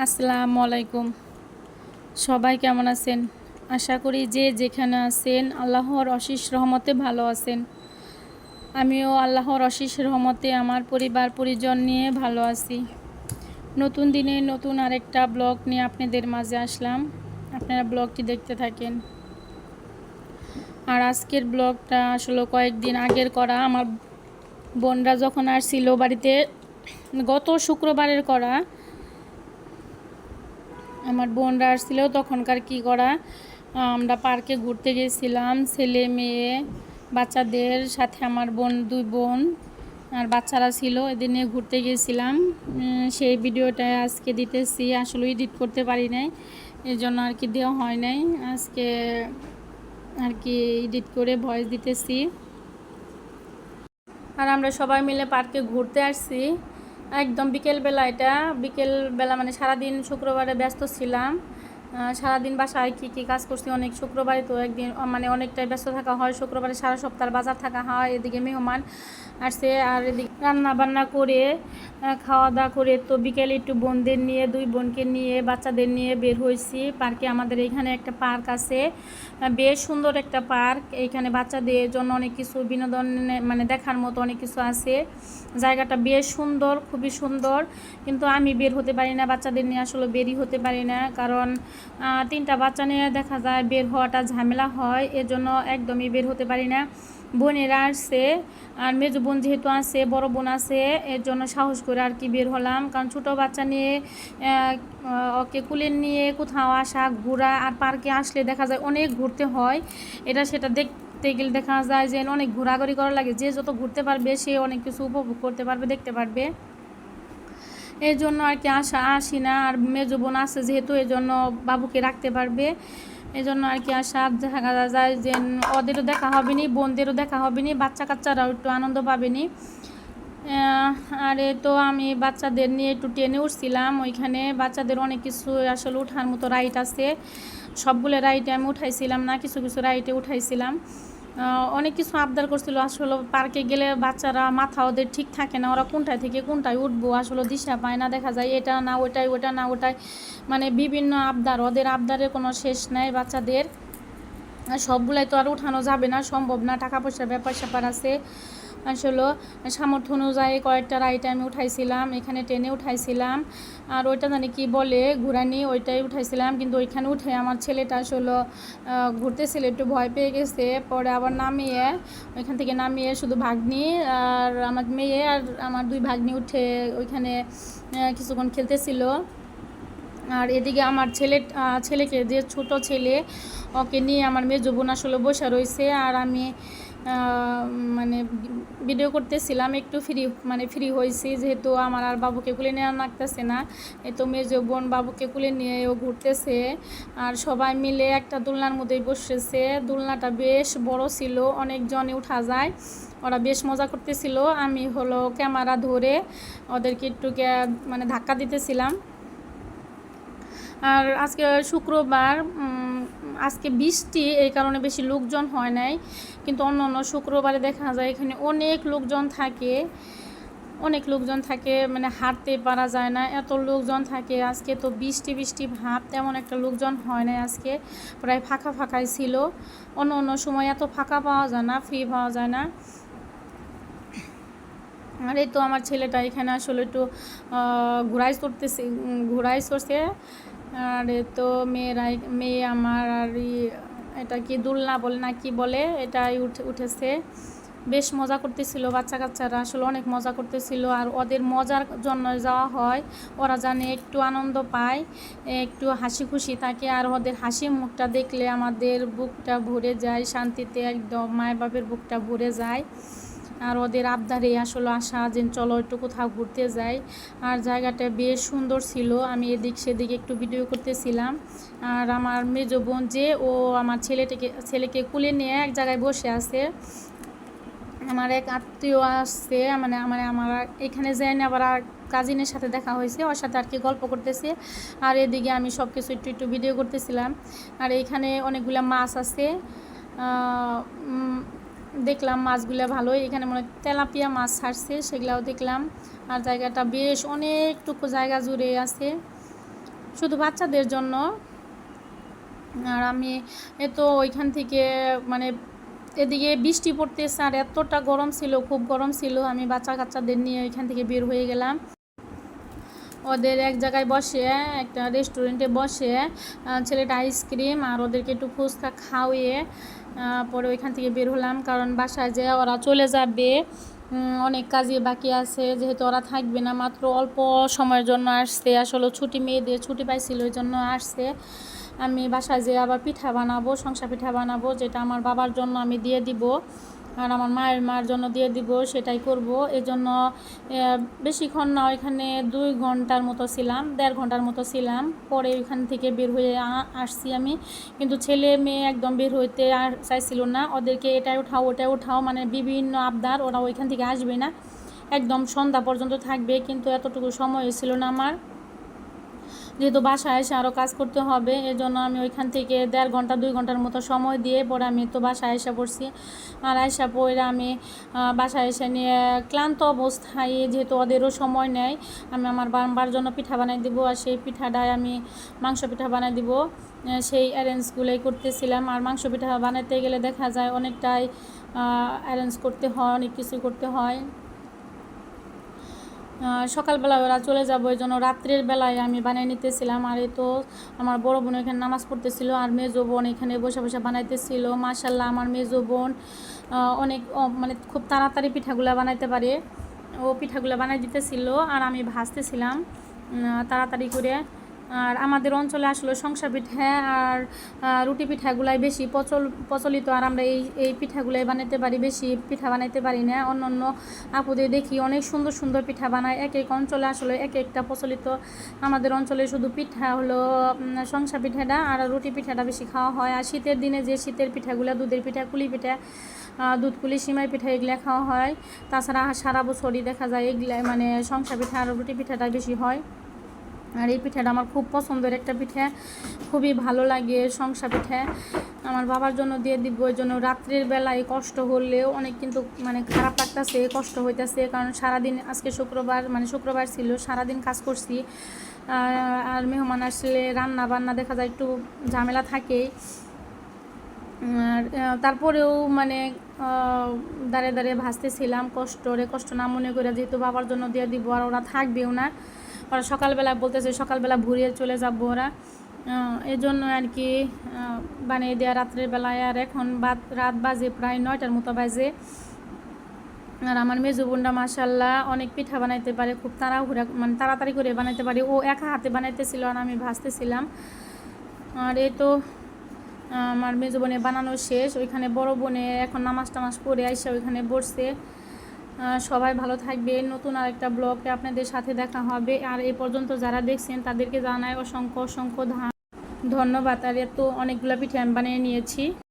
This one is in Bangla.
আসসালামু আলাইকুম। সবাই কেমন আছেন? আশা করি যে যেখানে আছেন আল্লাহর অশেষ রহমতে ভালো আছেন। আমিও আল্লাহর অশেষ রহমতে আমার পরিবার পরিজন নিয়ে ভালো আছি। নতুন দিনে নতুন আরেকটা ব্লগ নিয়ে আপনাদের মাঝে আসলাম। আপনারা ব্লগটি দেখতে থাকেন। আর আজকের ব্লগটা আসলে কয়েকদিন আগের করা। আমার বোনরা যখন আসছিল বাড়িতে, গত শুক্রবারের করা। আমার বোনরা আসছিল তখনকার কি করা, আমরা পার্কে ঘুরতে গেছিলাম ছেলে মেয়ে বাচ্চাদের সাথে। আমার দুই বোন আর বাচ্চারা ছিল, এদের নিয়ে ঘুরতে গেছিলাম। সেই ভিডিওটা আজকে দিতেছি। আসলে এডিট করতে পারি নাই, এর জন্য আর কি দেওয়া হয় নাই। আজকে আর কি এডিট করে ভয়েস দিতেছি। আর আমরা সবাই মিলে পার্কে ঘুরতে আসছি একদম বিকেলবেলা। বিকেলবেলা মানে সারাদিন শুক্রবারে ব্যস্ত ছিলাম। সারাদিন বাসায় কী কাজ করছি, অনেক শুক্রবারে তো একদিন মানে অনেকটাই ব্যস্ত থাকা হয়। শুক্রবারে সারা সপ্তাহ বাজার থাকা হয়, এদিকে মেহমান আসছে, আর এদিকে রান্না বান্না করে খাওয়া দাওয়া করে তো বিকেলে একটু বোনদের নিয়ে, দুই বোনকে নিয়ে বাচ্চাদের নিয়ে বের হয়েছি পার্কে। আমাদের এখানে একটা পার্ক আছে, বেশ সুন্দর একটা পার্ক। এইখানে বাচ্চাদের জন্য অনেক কিছু বিনোদন মানে দেখার মতো অনেক কিছু আছে। জায়গাটা বেশ সুন্দর, খুবই সুন্দর। কিন্তু আমি বের হতে পারি না, বাচ্চাদের নিয়ে আসলে বেরই হতে পারি না, কারণ তিনটা বাচ্চা নিয়ে দেখা যায় বের হওয়াটা ঝামেলা হয়, এজন্য একদমই বের হতে পারি না। বোনেরা আসছে, আর মেজো বোন যেহেতু আছে, বড় বোন আছে, এর জন্য সাহস করে আর কি বের হলাম। কারণ ছোটো বাচ্চা নিয়ে ওকে কুলে নিয়ে কোথাও আসা, ঘোরা, আর পার্কে আসলে দেখা যায় অনেক ঘুরতে হয়। এটা সেটা দেখতে গেলে দেখা যায় যে অনেক ঘোরাঘুরি করা লাগে। যে যত ঘুরতে পারবে সে অনেক কিছু উপভোগ করতে পারবে, দেখতে পারবে। এই জন্য আর কি আসি না। আর মেজো বোন আছে যেহেতু, এই জন্য বাবুকে রাখতে পারবে, এই জন্য আর কি আসা। দেখা যায় যে ওদেরও দেখা হবে নি, বোনদেরও দেখা হবে নি, বাচ্চা কাচ্চারাও একটু আনন্দ পাবে নি। আর তো আমি বাচ্চাদের নিয়ে একটু টেনে উঠছিলাম। ওইখানে বাচ্চাদের অনেক কিছু আসলে ওঠার মতো রাইড আছে। সবগুলো রাইডে আমি উঠাইছিলাম না, কিছু কিছু রাইডে উঠাইছিলাম। অনেক কিছু আবদার করছিল। আসলে পার্কে গেলে বাচ্চারা মাথা ওদের ঠিক থাকে না, ওরা কোনটায় থেকে কোনটায় উঠবো আসলে দিশা পায় না। দেখা যায় এটা না ওটাই, ওটা না ওটাই, মানে বিভিন্ন আবদার। ওদের আবদারের কোনো শেষ নাই বাচ্চাদের। সবগুলাই তো আর উঠানো যাবে না, সম্ভব না, টাকা পয়সার ব্যাপার স্যাপার আছে। আসলে সামর্থ্য অনুযায়ী কয়েকটা রাইড আমি উঠাইছিলাম, এখানে টেনে উঠাইছিলাম। আর ওইটা জানি কি বলে ঘুরানি, ওইটাই উঠাইছিলাম। কিন্তু ওইখানে উঠে আমার ছেলেটা আসলে ঘুরতেছিল, একটু ভয় পেয়ে গেছে। পরে আবার নামিয়ে, ওইখান থেকে নামিয়ে শুধু ভাগ্নি আর আমার মেয়ে আর আমার দুই ভাগ্নি উঠে ওইখানে কিছুক্ষণ খেলতেছিল। আর এদিকে আমার ছেলেকে, যে ছোট ছেলে, ওকে নিয়ে আমার মেজো বোন আসলে বসে রয়েছে। আর আমি মানে ভিডিও করতেছিলাম, একটু ফ্রি হয়েছি, যেহেতু আমার আর বাবুকে কুলে নেওয়া লাগতেছে না। এই তো মেজো বোন বাবুকে কুলে নিয়ে ও ঘুরতেছে। আর সবাই মিলে একটা দোলনার মধ্যেই বসেছে। দোলনাটা বেশ বড় ছিল, অনেকজনই উঠা যায়। ওরা বেশ মজা করতেছিল। আমি ক্যামেরা ধরে ওদেরকে একটু মানে ধাক্কা দিতেছিলাম। আর আজকে শুক্রবার, আজকে বৃষ্টি, এই কারণে বেশি লোকজন হয় নাই। কিন্তু অন্য অন্য শুক্রবারে দেখা যায় এখানে অনেক লোকজন থাকে, অনেক লোকজন থাকে, মানে হাঁটতে পারা যায় না, এত লোকজন থাকে। আজকে তো বৃষ্টি বৃষ্টি ভাব, তেমন একটা লোকজন হয় না আজকে, প্রায় ফাঁকা ফাঁকাই ছিল। অন্য অন্য সময় এত ফাঁকা পাওয়া যায় না, ফ্রি পাওয়া যায় না। আর এই তো আমার ছেলেটা এখানে আসলে একটু ঘোরাই চড়ছে। আর তো মেয়ে আমার, আর এটা কি দোলনা বলে না কি বলে, এটাই উঠেছে। বেশ মজা করতেছিল বাচ্চা কাচ্চারা, আসলে অনেক মজা করতেছিল। আর ওদের মজার জন্য যাওয়া হয়, ওরা জানে একটু আনন্দ পায়, একটু হাসি খুশি থাকে। আর ওদের হাসি মুখটা দেখলে আমাদের বুকটা ভরে যায় শান্তিতে, একদম মায়ের বাপের বুকটা ভরে যায়। আর ওদের আবদারে আসলে আসা যে চলো একটু কোথাও ঘুরতে যাই। আর জায়গাটা বেশ সুন্দর ছিল, আমি এদিক সেদিক একটু ভিডিও করতেছিলাম। আর আমার মেজো বোন যে, ও আমার ছেলেকে কুলে নিয়ে এক জায়গায় বসে আছে। আমার এক আত্মীয় আসছে, মানে আমার এখানে যায়নি, আবার কাজিনের সাথে দেখা হয়েছে, ওর সাথে আর কি গল্প করতেছে। আর এদিকে আমি সব কিছু একটু একটু ভিডিও করতেছিলাম। আর এইখানে অনেকগুলো মাছ আছে, দেখলাম মাছগুলো ভালোই। এখানে মনে হয় তেলাপিয়া মাছ ছাড়ছে, সেগুলাও দেখলাম। আর জায়গাটা বেশ অনেকটুকু জায়গা জুড়ে আছে। শুধু বাচ্চাদের জন্য। আর আমি তো ওইখান থেকে মানে এদিকে বৃষ্টি পড়তেছে আর এতটা গরম ছিল, খুব গরম ছিল। আমি বাচ্চা কাচ্চাদের নিয়ে ওইখান থেকে বের হয়ে গেলাম। ওদের এক জায়গায় বসে, একটা রেস্টুরেন্টে বসে ছেলেটা আইসক্রিম আর ওদেরকে একটু ফুচকা খাওয়িয়ে পরে ওইখান থেকে বের হলাম, কারণ বাসায় যে ওরা চলে যাবে, অনেক কাজই বাকি আছে, যেহেতু ওরা থাকবে না, মাত্র অল্প সময়ের জন্য আসছে। আসলে ছুটি, মেয়েদের ছুটি পাইছিল, ওই জন্য আসছে। আমি বাসায় যেয়ে আবার পিঠা বানাবো, শংসা পিঠা বানাবো, যেটা আমার বাবার জন্য আমি দিয়ে দিব আর আমার মার জন্য দিয়ে দিব, সেটাই করব। এজন্য বেশিক্ষণ না, ওইখানে 2 ঘন্টার মতো ছিলাম, 1.5 ঘন্টার মতো ছিলাম। পরে ওইখান থেকে বের হয়ে আসছি আমি, কিন্তু ছেলে মেয়ে একদম বের হইতে আর চাইছিল না। ওদেরকে এটাই উঠাও ওটাই উঠাও, মানে বিভিন্ন আবদার, ওরা ওইখান থেকে আসবে না, একদম সন্ধ্যা পর্যন্ত থাকবে। কিন্তু এতটুকু সময় ছিল না আমার, যেহেতু বাসায় এসে আরও কাজ করতে হবে। এজন্য আমি ওইখান থেকে 1.5 ঘন্টা 2 ঘন্টার মতো সময় দিয়ে পরে আমি তো বাসায় এসে পড়ছি। আর আয়সা পরে আমি বাসায় এসে নিয়ে ক্লান্ত অবস্থায়, যেহেতু ওদেরও সময় নেয়, আমি আমার বাবার জন্য পিঠা বানাই দিব। আর সেই পিঠাটায় আমি মাংস পিঠা বানাই দিব, সেই অ্যারেঞ্জগুলোই করতেছিলাম। আর মাংস পিঠা বানাতে গেলে দেখা যায় অনেকটাই অ্যারেঞ্জ করতে হয়, অনেক কিছু করতে হয়। সকালবেলা ওরা চলে যাবো, এই জন্য রাত্রের বেলায় আমি বানিয়ে নিতেছিলাম। আর এই তো আমার বড় বোন এখানে নামাজ পড়তেছিল আর মেজো বোন এখানে বসে বসে বানাইতেছিল। মাশাল্লাহ, আমার মেজো বোন অনেক মানে খুব তাড়াতাড়ি পিঠাগুলো বানাইতে পারে। ও পিঠাগুলো বানাই দিতেছিল আর আমি ভাজতেছিলাম তাড়াতাড়ি করে। আর আমাদের অঞ্চলে আসলে শংসা পিঠা আর রুটি পিঠাগুলাই বেশি প্রচলিত। আর আমরা এই পিঠাগুলাই বানাইতে পারি, বেশি পিঠা বানাইতে পারি না। অন্য অন্য আপুদের দেখি অনেক সুন্দর সুন্দর পিঠা বানায়, এক এক অঞ্চলে আসলে এক একটা প্রচলিত। আমাদের অঞ্চলে শুধু পিঠা হলো শংসা পিঠাটা আর রুটি পিঠাটা বেশি খাওয়া হয়। আর শীতের দিনে যে শীতের পিঠাগুলো, দুধের পিঠা, কুলি পিঠা, দুধকুলি, সিমাই পিঠা, এগুলো খাওয়া হয়। তাছাড়া সারা বছরই দেখা যায় এগুলা মানে শংসা পিঠা আর রুটি পিঠাটা বেশি হয়। আর এই পিঠাটা আমার খুব পছন্দের একটা পিঠা, খুবই ভালো লাগে শংসা পিঠা। আমার বাবার জন্য দিয়ে দিব। ওই জন্য রাত্রির বেলায় কষ্ট হলেও অনেক কিন্তু মানে খারাপ লাগতেছে, কষ্ট হইতেছে, কারণ সারাদিন আজকে শুক্রবার, মানে শুক্রবার ছিল, সারাদিন কাজ করছি। আর মেহমান আসলে রান্না বান্না দেখা যায় একটু ঝামেলা থাকেই। আর তারপরেও মানে দাঁড়িয়ে দাঁড়িয়ে ভাজতেছিলাম, কষ্ট না মনে করে, যেহেতু বাবার জন্য দিয়ে দিব। আর ওরা থাকবেও না, ওরা সকালবেলা বলতেছে সকালবেলা ভোরে চলে যাবো ওরা, এই জন্য আর কি বানিয়ে দেওয়া রাত্রের বেলায়। আর এখন রাত বাজে প্রায় 9টার মতো বাজে। আর আমার মেজো বোনটা মাশাল্লাহ অনেক পিঠা বানাইতে পারে, খুব মানে তাড়াতাড়ি করে বানাইতে পারে। ও একা হাতে বানাইতেছিল আর আমি ভাজতেছিলাম। আর এই তো আমার মেজো বোনে বানানো শেষ। ওইখানে বড় বোনে এখন নামাজ টামাজ পড়ে আইসা ওইখানে বসছে। সবাই ভালো থাকবে, নতুন আরেকটা ব্লগে আপনাদের সাথে দেখা হবে। আর এই পর্যন্ত যারা দেখছেন তাদেরকে জানাই অসংখ্য অসংখ্য ধন্যবাদ। আর এত অনেকগুলো পিঠা আমি বানিয়ে নিয়েছি।